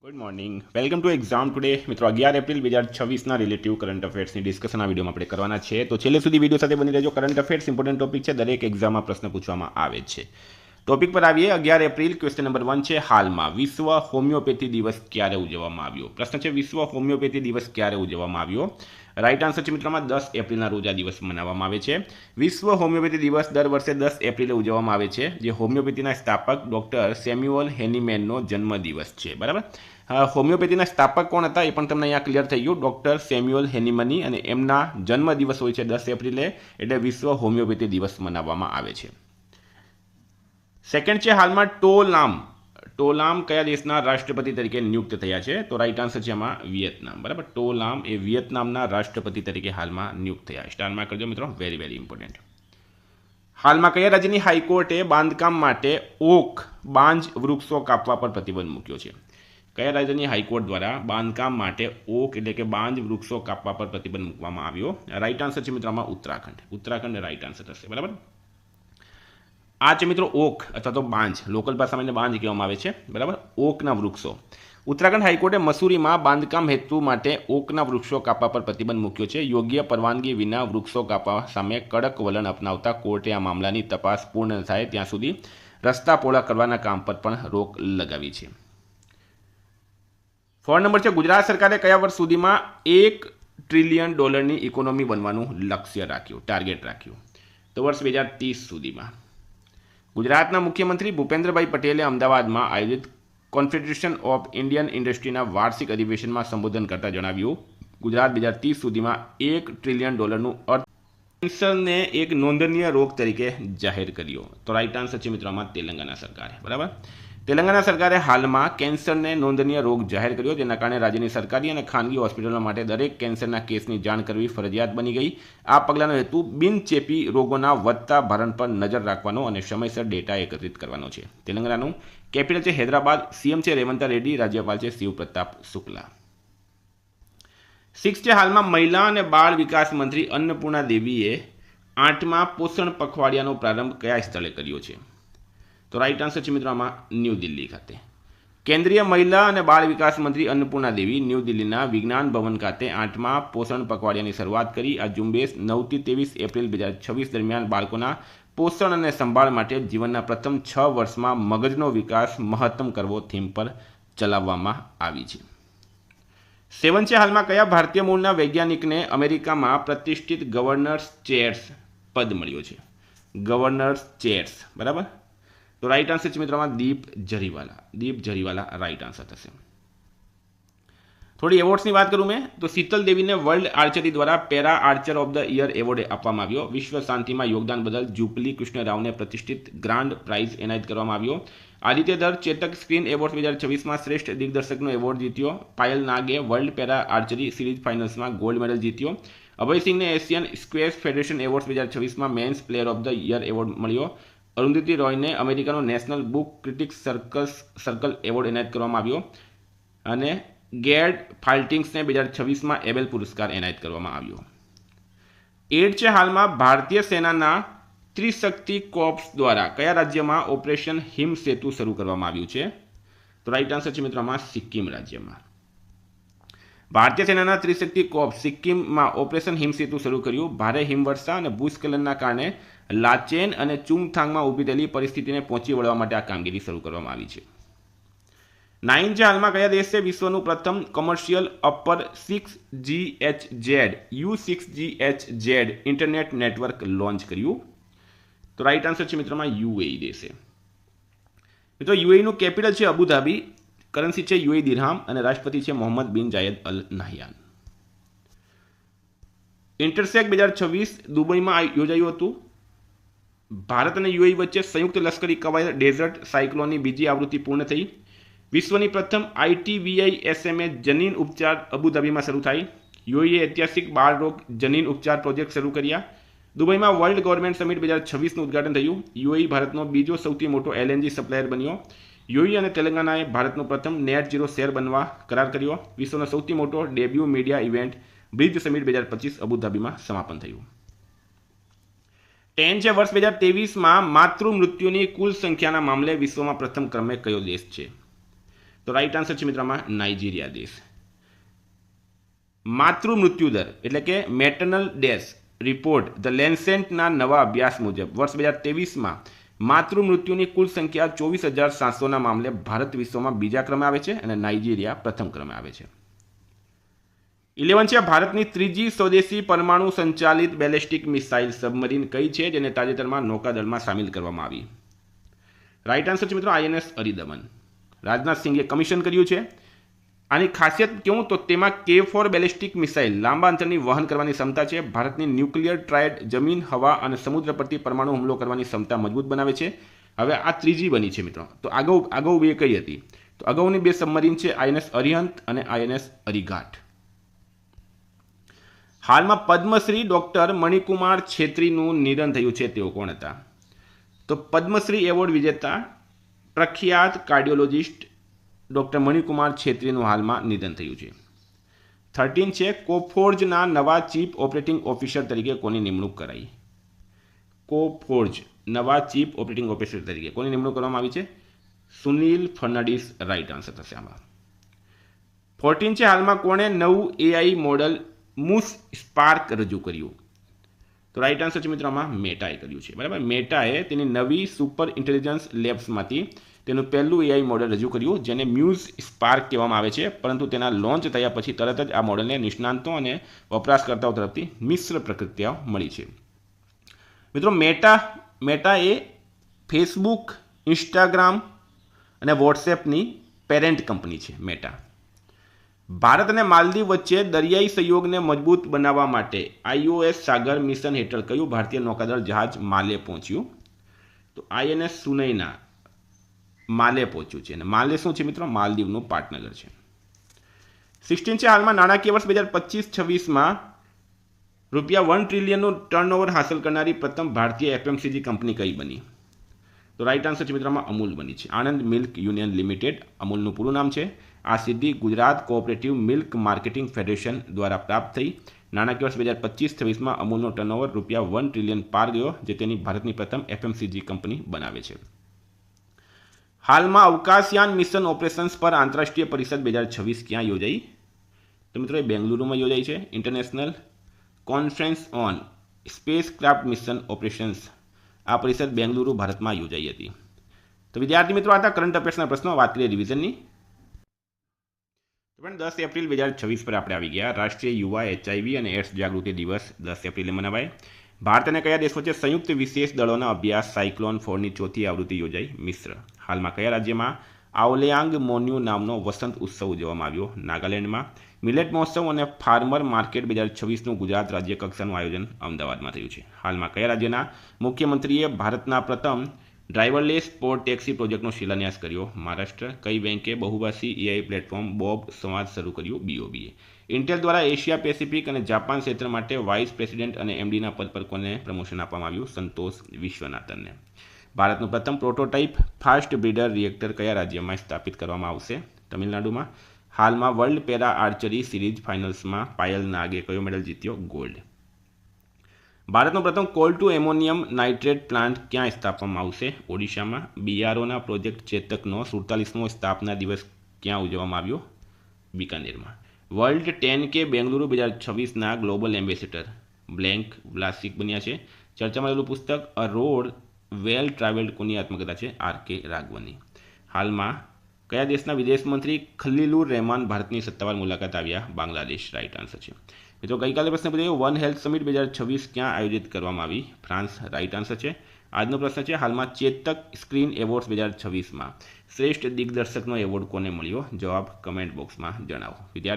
Good morning, welcome to exam today. મિત્રો 11 April 2026ના relative current અફેર્સની discussion આ વિડીયોમાં આપણે કરવાના છે. તો છેલ્લે સુધી વિડીયો સાથે બની રહેજો. કરંટ અફેર્સ ઇમ્પોર્ટન્ટ ટોપિક છે, દરેક એક્ઝામમાં પ્રશ્ન પૂછવામાં આવે છે. ટોપિક પર આવીએ. 11 એપ્રિલ, ક્વેશ્ચન નંબર 1 છે, હાલમાં વિશ્વ હોમિયોપેથી દિવસ ક્યારે ઉજવવામાં આવ્યો? પ્રશ્ન છે, વિશ્વ હોમિયોપેથી દિવસ ક્યારે ઉજવવામાં આવ્યો? રાઈટ આન્સર છે મિત્રોમાં 10 એપ્રિલના રોજ આ દિવસ મનાવવામાં આવે છે. વિશ્વ હોમિયોપેથી દિવસ દર વર્ષે 10 એપ્રિલે ઉજવવામાં આવે છે, જે હોમિયોપેથીના સ્થાપક ડૉક્ટર સેમ્યુઅલ હેનીમેનનો જન્મદિવસ છે. બરાબર. હોમિયોપેથીના સ્થાપક કોણ હતા એ પણ તમને અહીંયા ક્લિયર થઈ ગયું, ડૉક્ટર સેમ્યુઅલ હેનીમની, અને એમના જન્મદિવસ હોય છે 10 એપ્રિલે, એટલે વિશ્વ હોમિયોપેથી દિવસ મનાવવામાં આવે છે. સેકન્ડ છે, હાલમાં ટોલામ કયા દેશના રાષ્ટ્રપતિ તરીકે નિયુક્ત થયા છે? તો રાઈટ આન્સર છે એમાં વિયેતનામ. બરાબર. ટોલામ એ વિયેતનામના રાષ્ટ્રપતિ તરીકે હાલમાં નિયુક્ત થયા. સ્ટારમાં કરજો મિત્રો, વેરી વેરી ઇમ્પોર્ટન્ટ. હાલમાં કયા રાજ્યની હાઈકોર્ટે બાંધકામ માટે બાંજ વૃક્ષો કાપવા પર પ્રતિબંધ મૂક્યો છે? કયા રાજ્યની હાઈકોર્ટ દ્વારા બાંધકામ માટે એટલે કે બાંજ વૃક્ષો કાપવા પર પ્રતિબંધ મૂકવામાં આવ્યો? રાઈટ આન્સર છે મિત્રોમાં ઉત્તરાખંડ રાઈટ આન્સર થશે. બરાબર. આ છે મિત્રો અથવા તો બાંજ, લોકલ ભાષામાં એને બાંજ કહેવામાં આવે છે. બરાબર. ઓકના વૃક્ષો. ઉત્તરાખંડ હાઈકોર્ટે મસૂરીમાં બાંધકામ હેતુ માટે ઓકના વૃક્ષો કાપવા પર પ્રતિબંધ મૂક્યો છે. યોગ્ય પરવાનગી વિના વૃક્ષો કાપવા સામે કડક વલણ અપનાવતા કોર્ટે આ મામલાની તપાસ પૂર્ણ થાય ત્યાં સુધી રસ્તા પહોળા કરવાના કામ પર પણ રોક લગાવી છે. 4 નંબર છે, ગુજરાત સરકારે કયા વર્ષ સુધીમાં $1 ટ્રિલિયન ઇકોનોમી બનવાનું ટાર્ગેટ રાખ્યું? તો વર્ષ 2030 સુધીમાં. ગુજરાતના મુખ્યમંત્રી ભૂપેન્દ્રભાઈ પટેલે અમદાવાદમાં આયોજિત કોન્ફેડરેશન ઓફ ઇન્ડિયન ઇન્ડસ્ટ્રીના વાર્ષિક અધિવેશનમાં સંબોધન કરતા જણાવ્યું, ગુજરાત 2030 સુધીમાં $1 ટ્રિલિયન કેન્સરને એક નોંધનીય રોગ તરીકે જાહેર કર્યો. તો રાઈટ આન્સર છે મિત્રો આમાં તેલંગાણા સરકારે. બરાબર. તેલંગાણા સરકારે હાલમાં કેન્સરને નોંધનીય રોગ જાહેર કર્યો, જેના કારણે રાજ્યની સરકારી અને ખાનગી હોસ્પિટલો માટે દરેક કેન્સરના કેસની જાણ કરવી ફરજિયાત બની ગઈ. આ પગલાંનો હેતુ બિનચેપી રોગોના વધતા ભારણ પર નજર રાખવાનો અને સમયસર ડેટા એકત્રિત કરવાનો છે. તેલંગાણાનું કેપિટલ છે હૈદરાબાદ. સીએમ છે રેવંત રેડ્ડી, રાજ્યપાલ છે શિવ પ્રતાપ શુક્લા. 6 છે, હાલમાં મહિલા અને બાળ વિકાસ મંત્રી અન્નપૂર્ણા દેવીએ 8મા પોષણ પખવાડિયાનો પ્રારંભ કયા સ્થળે કર્યો છે? તો રાઈટ આન્સર છે મિત્રો આમાં ન્યૂ દિલ્હી ખાતે. કેન્દ્રીય મહિલા અને બાળ વિકાસ મંત્રી અન્નપૂર્ણા દેવી ન્યૂ દિલ્હીના વિજ્ઞાન ભવન ખાતે 8મા પોષણ પખવાડિયાની શરૂઆત કરી. આ ઝુંબેશ 9 થી 23 એપ્રિલ 2026 દરમિયાન બાળકોના પોષણ અને સંભાળ માટે જીવનના પ્રથમ 6 વર્ષમાં મગજનો વિકાસ મહત્તમ કરવો થીમ પર ચલાવવામાં આવી છે. 7 છે, હાલમાં કયા ભારતીય મૂળના વૈજ્ઞાનિકને અમેરિકામાં પ્રતિષ્ઠિત ગવર્નર્સ ચેર્સ પદ મળ્યો છે? Governors chairs. બરાબર. તો રાઈટ આન્સર છે મિત્રોમાં દીપ જરીવાલા રાઈટ આન્સર થશે. થોડી એવોર્ડ્સની વાત કરું મેં તો શીતલ દેવીને વર્લ્ડ આર્ચરી દ્વારા para Archer of the year award આપવામાં આવ્યો. વિશ્વ શાંતિમાં યોગદાન બદલ જુપલી કૃષ્ણરાવને પ્રતિષ્ઠિત ગ્રાન્ડ પ્રાઇઝ એનાયત કરવામાં આવ્યો. આદિત્ય ધર ચેતક સ્ક્રીન એવોર્ડ 2026માં શ્રેષ્ઠ દિગ્દર્શકનો એવોર્ડ જીત્યો. પાયલ નાગે વર્લ્ડ પેરા આર્ચરી સિરીઝ ફાઇનલ્સમાં ગોલ્ડ મેડલ જીત્યો. અભયસિંહને એશિયન સ્ક્વેશ ફેડરેશન એવોર્ડ 2026માં men's player of the year award મળ્યો. અરુંધતી રોયને અમેરિકાનો national book critics circle award એનાયત કરવામાં આવ્યો. અને ગેર્ડ ફાલ્ટિંગ્સને 2026માં એબેલ પુરસ્કાર એનાયત કરવામાં આવ્યો. 8 છે, હાલમાં ભારતીય સેનાના ત્રિશક્તિ કોર્પ્સ દ્વારા કયા રાજ્યમાં ઓપરેશન હિમ સેતુ શરૂ કરવામાં આવ્યું છે? તો રાઈટ આન્સર છે મિત્રોમાં સિક્કિમ રાજ્યમાં. ભારતીય સેનાના ત્રિશક્તિ કોર્પ્સ સિક્કિમમાં ઓપરેશન હિમસેતુ શરૂ કર્યું. ભારે હિમવર્ષા અને ભૂસ્ખલનના કારણે લાચેન અને ચુંગથાંગમાં ઊભી થયેલી પરિસ્થિતિને પહોંચી વળવા માટે આ કામગીરી શરૂ કરવામાં આવી છે. 9 છે, હાલમાં કયા દેશે વિશ્વનું પ્રથમ commercial upper 6GHZ internet network launch કર્યું? તો રાઈટ આન્સર છે મિત્રોમાં યુએઈ દેશે. મિત્રો યુએઈનું કેપિટલ છે અબુધાબી, કરન્સી છે યુએઈ દિરહામ, અને રાષ્ટ્રપતિ છે મોહમ્મદ બિન જાયદ અલ નહયાન. ઇન્ટરસેક 2026 દુબઈમાં યોજાયું હતું. ભારત અને યુએઈ વચ્ચે સંયુક્ત લશ્કરી કવાયત ડેઝર્ટ સાયક્લોનની બીજી આવૃત્તિ પૂર્ણ થઈ. વિશ્વની પ્રથમ ITVISMA જનીન ઉપચાર અબુધાબીમાં શરૂ થાય. યુએઈએ ઐતિહાસિક બાળરોગ જનીન ઉપચાર પ્રોજેક્ટ શરૂ કર્યા. દુબઈમાં વર્લ્ડ ગવર્મેન્ટ સમિટ 2026નું ઉદઘાટન થયું. યુએઈ ભારતનો બીજો સૌથી મોટો LNG સપ્લાયર બન્યો. યુએઈ અને તેલંગાનાએ ભારતનું પ્રથમ નેટ ઝીરો શેર બનવા કરાર કર્યો. વિશ્વનો સૌથી મોટો debut media event bridge summit 2025 અબુધાબીમાં સમાપન થયું. 10 છે, વર્ષ 2023માં માતૃ મૃત્યુની કુલ સંખ્યાના મામલે વિશ્વમાં પ્રથમ ક્રમે કયો દેશ છે? તો રાઈટ આન્સર છે મિત્રો આમાં નાઇજીરિયા દેશ. માતૃ મૃત્યુદર એટલે કે મેટર્નલ ડેથ રિપોર્ટ ધ લેન્સેન્ટના નવા અભ્યાસ મુજબ વર્ષ 2023માં માતૃ મૃત્યુની કુલ સંખ્યા 24,700ના મામલે ભારત વિશ્વમાં બીજા ક્રમે આવે છે અને નાઇજીરિયા પ્રથમ ક્રમે આવે છે. 11 છે ભારતની ત્રીજી સ્વદેશી પરમાણુ સંચાલિત બેલેસ્ટિક મિસાઇલ સબમરીન કઈ છે જેને તાજેતરમાં નૌકાદળમાં સામેલ કરવામાં આવી? રાઈટ આન્સર છે મિત્રો INS અરિદમન. રાજનાથ સિંઘે કમિશન કર્યું છે. આની ખાસિયત કેવું તો તેમાં K4 બેલિસ્ટિક મિસાઇલ લાંબા અંતરની વહન કરવાની ક્ષમતા છે. ભારતની ન્યુક્લિયર ટ્રાયડ જમીન, હવા અને સમુદ્ર પરથી પરમાણુ હુમલો કરવાની ક્ષમતા મજબૂત બનાવે છે. હવે આ ત્રીજી બની છે મિત્રો. તો અગાઉ બે કઈ હતી? તો અગાઉની બે સબમરીન છે INS અરિહંત અને INS અરિઘાટ. હાલમાં પદ્મશ્રી ડોક્ટર મણિકુમાર છેત્રીનું નિધન થયું છે. તેઓ કોણ હતા? તો પદ્મશ્રી એવોર્ડ વિજેતા પ્રખ્યાત કાર્ડિયોલોજિસ્ટ ડૉક્ટર મણિકુમાર છેત્રીનું હાલમાં નિધન થયું છે. 13 છે કોફોર્જના નવા ચીફ ઓપરેટિંગ ઓફિસર તરીકે કોની નિમણૂક કરાઈ? કોફોર્જ નવા ચીફ ઓપરેટિંગ ઓફિસર તરીકે કોની નિમણૂક કરવામાં આવી છે? સુનિલ ફર્નાન્ડીસ રાઈટ આન્સર થશે આમાં. 14 છે હાલમાં કોણે નવું AI મોડલ મૂસ સ્પાર્ક રજૂ કર્યું? તો રાઈટ આન્સર છે મિત્રો આમાં મેટાએ કર્યું છે. બરાબર, મેટાએ તેની નવી સુપર ઇન્ટેલિજન્સ લેબ્સમાંથી તેનું પહેલું AI મોડલ રજૂ કર્યું જેને મ્યુઝ સ્પાર્ક કહેવામાં આવે છે, પરંતુ તેના લોન્ચ થયા પછી તરત જ આ મોડલને નિષ્ણાંતો અને વપરાશકર્તાઓ તરફથી મિશ્ર પ્રતિક્રિયાઓ મળી છે. મિત્રો મેટા એ ફેસબુક, ઇન્સ્ટાગ્રામ અને વોટ્સએપની પેરેન્ટ કંપની છે મેટા. ભારત અને માલદીવ વચ્ચે દરિયાઈ સહયોગને મજબૂત બનાવવા માટે IOS સાગર મિશન હેઠળ કયું ભારતીય નૌકાદળ જહાજ માલે પહોંચ્યું? તો INS સુનૈના માલે પહોંચ્યું છે. અને માલે શું છે મિત્રો? માલદીવનું પાટનગર છે. 16 છે હાલમાં નાણાકીય વર્ષ 2025-26માં ₹1 ટ્રિલિયનનું ટર્નઓવર હાંસલ કરનારી પ્રથમ ભારતીય FMCG કંપની કઈ બની? તો રાઈટ આન્સર છે મિત્રોમાં અમૂલ બની છે. આનંદ મિલ્ક યુનિયન લિમિટેડ અમૂલનું પૂરું નામ છે. આ સિદ્ધિ Gujarat cooperative milk marketing federation દ્વારા પ્રાપ્ત થઈ. નાણાકીય વર્ષ 2025-26માં અમૂલનો ટર્નઓવર ₹1 ટ્રિલિયન પાર ગયો, જે તેની ભારતની પ્રથમ FMCG કંપની બનાવે છે. હાલમાં અવકાશયાન મિશન ઓપરેશન્સ પર આંતરરાષ્ટ્રીય પરિષદ 2026 ક્યાં યોજાઈ? તો મિત્રો એ બેંગલુરુમાં યોજાઈ છે. International conference on space craft mission operations. આ પરિષદ બેંગલુરુ ભારતમાં યોજાઈ હતી. તો વિદ્યાર્થી મિત્રો હતા કરંટ અફેર્સના પ્રશ્નો. વાત કરીએ રિવિઝનની. 10 એપ્રિલ 2026 પર આપણે આવી ગયા. રાષ્ટ્રીય યુવા HIV અને એડ્સ જાગૃતિ દિવસ 10 એપ્રિલે મનાવાય. ભારત અને કયા દેશ વચ્ચે સંયુક્ત વિશેષ દળોના અભ્યાસ સાયક્લોન 4ની ચોથી આવૃત્તિ યોજાઈ? મિશ્ર. હાલમાં કયા રાજ્યમાં આવલેયાંગ મોન્યુ નામનો વસંત ઉત્સવ ઉજવવામાં આવ્યો? નાગાલેન્ડમાં. મિલેટ મહોત્સવ અને ફાર્મર માર્કેટ 2026નું ગુજરાત રાજ્ય કક્ષાનું આયોજન અમદાવાદમાં થયું છે. હાલમાં કયા રાજ્યના મુખ્યમંત્રીએ ભારતના પ્રથમ ડ્રાઈવરલેસ પોર્ટ ટેક્સી પ્રોજેક્ટનો શિલાન્યાસ કર્યો? મહારાષ્ટ્ર. કઈ બેંકે બહુભાષી AI પ્લેટફોર્મ બોબ સંવાદ શરૂ કર્યું? BOBA. ઇન્ટેલ દ્વારા એશિયા પેસિફિક અને જાપાન ક્ષેત્ર માટે વાઇસ પ્રેસિડેન્ટ અને MDના પદ પર કોને પ્રમોશન આપવામાં આવ્યું? સંતોષ વિશ્વનાથનને. ભારતનું પ્રથમ પ્રોટોટાઇપ ફાસ્ટ બ્રીડર રિએક્ટર કયા રાજ્યમાં સ્થાપિત કરવામાં આવશે? તમિલનાડુમાં. હાલમાં વર્લ્ડ પેરા આર્ચરી સિરીઝ ફાઇનલ્સમાં પાયલ નાગે કયો મેડલ જીત્યો? ગોલ્ડ. ભારતનો પ્રથમ coal to ammonium nitrate plant ક્યાં સ્થાપવામાં આવશે? ઓડિશામાં. BROના પ્રોજેક્ટ ચેતકનો 47મો સ્થાપના દિવસ ક્યાં ઉજવવામાં આવ્યો? બિકાનેરમાં. વર્લ્ડ 10K બેંગલુરુ 2026ના ગ્લોબલ એમ્બેસેડર બ્લેન્ક વ્લાસિક બન્યા છે. ચર્ચામાં રહેલું પુસ્તક અ રોડ વેલ ટ્રાવેલ્ડ કોની આત્મકથા છે? RK રાઘવની. હાલમાં કયા દેશના વિદેશ મંત્રી ખલીલુર રહેમાન ભારતની સત્તાવાર મુલાકાત આવ્યા? બાંગ્લાદેશ. રાઈટ આન્સર છે મિત્રો. ગઈકાલે પ્રશ્ન પૂછાયો વન હેલ્થ સમિટ 2026 ક્યાં આયોજિત કરવામાં આવી? ફ્રાન્સ. રાઈટ આન્સર છે. આજનો પ્રશ્ન છે હાલમાં ચેતક સ્ક્રીન એવોર્ડ્સ 2026માં શ્રેષ્ઠ દિગ્દર્શકનો એવોર્ડ કોને મળ્યો? જવાબ કમેન્ટ બોક્સમાં જણાવો. વિદ્યાર્થી